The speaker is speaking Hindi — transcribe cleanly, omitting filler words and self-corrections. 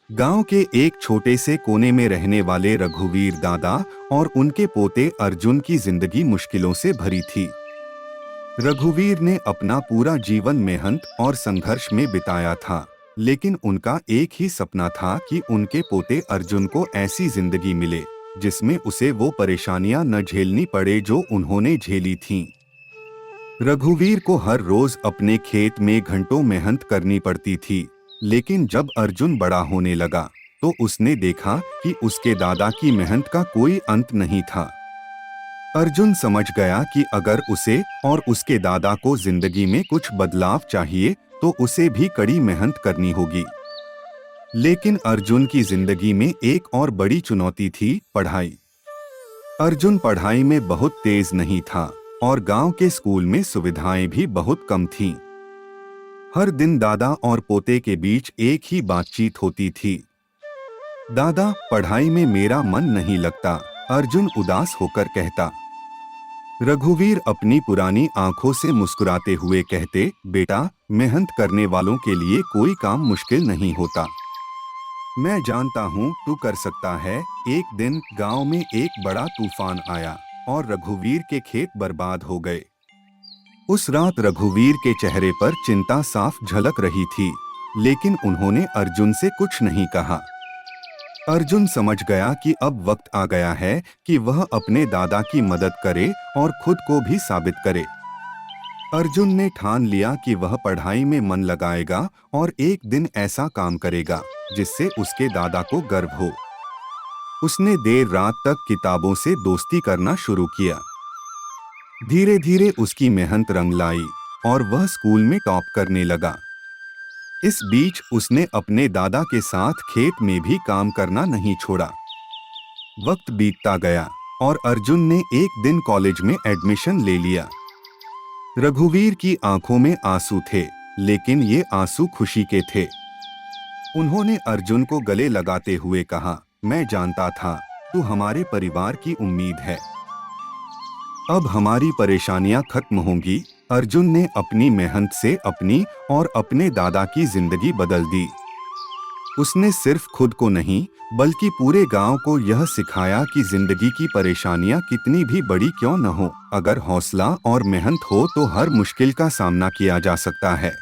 गांव के एक छोटे से कोने में रहने वाले रघुवीर दादा और उनके पोते अर्जुन की जिंदगी मुश्किलों से भरी थी। रघुवीर ने अपना पूरा जीवन मेहनत और संघर्ष में बिताया था, लेकिन उनका एक ही सपना था कि उनके पोते अर्जुन को ऐसी जिंदगी मिले जिसमें उसे वो परेशानियां न झेलनी पड़े जो उन्होंने झेली थीं। रघुवीर को हर रोज अपने खेत में घंटों मेहनत करनी पड़ती थी, लेकिन जब अर्जुन बड़ा होने लगा तो उसने देखा कि उसके दादा की मेहनत का कोई अंत नहीं था। अर्जुन समझ गया कि अगर उसे और उसके दादा को जिंदगी में कुछ बदलाव चाहिए तो उसे भी कड़ी मेहनत करनी होगी। लेकिन अर्जुन की जिंदगी में एक और बड़ी चुनौती थी, पढ़ाई। अर्जुन पढ़ाई में बहुत तेज नहीं था और गांव के स्कूल में सुविधाएं भी बहुत कम थीं। हर दिन दादा और पोते के बीच एक ही बातचीत होती थी। दादा, पढ़ाई में मेरा मन नहीं लगता, अर्जुन उदास होकर कहता। रघुवीर अपनी पुरानी आंखों से मुस्कुराते हुए कहते, बेटा, मेहनत करने वालों के लिए कोई काम मुश्किल नहीं होता। मैं जानता हूँ तू कर सकता है। एक दिन गांव में एक बड़ा तूफान आया और रघुवीर के खेत बर्बाद हो गए। उस रात रघुवीर के चेहरे पर चिंता साफ झलक रही थी, लेकिन उन्होंने अर्जुन से कुछ नहीं कहा। अर्जुन समझ गया कि अब वक्त आ गया है कि वह अपने दादा की मदद करे और खुद को भी साबित करे। अर्जुन ने ठान लिया कि वह पढ़ाई में मन लगाएगा और एक दिन ऐसा काम करेगा जिससे उसके दादा को गर्व हो। उसने देर रात तक किताबों से दोस्ती करना शुरू किया। धीरे धीरे उसकी मेहनत रंग लाई और वह स्कूल में टॉप करने लगा। इस बीच उसने अपने दादा के साथ खेत में भी काम करना नहीं छोड़ा। वक्त बीतता गया और अर्जुन ने एक दिन कॉलेज में एडमिशन ले लिया। रघुवीर की आंखों में आंसू थे, लेकिन ये आंसू खुशी के थे। उन्होंने अर्जुन को गले लगाते हुए कहा, मैं जानता था तू हमारे परिवार की उम्मीद है। अब हमारी परेशानियां खत्म होंगी। अर्जुन ने अपनी मेहनत से अपनी और अपने दादा की जिंदगी बदल दी। उसने सिर्फ खुद को नहीं बल्कि पूरे गांव को यह सिखाया कि जिंदगी की परेशानियां कितनी भी बड़ी क्यों न हो, अगर हौसला और मेहनत हो तो हर मुश्किल का सामना किया जा सकता है।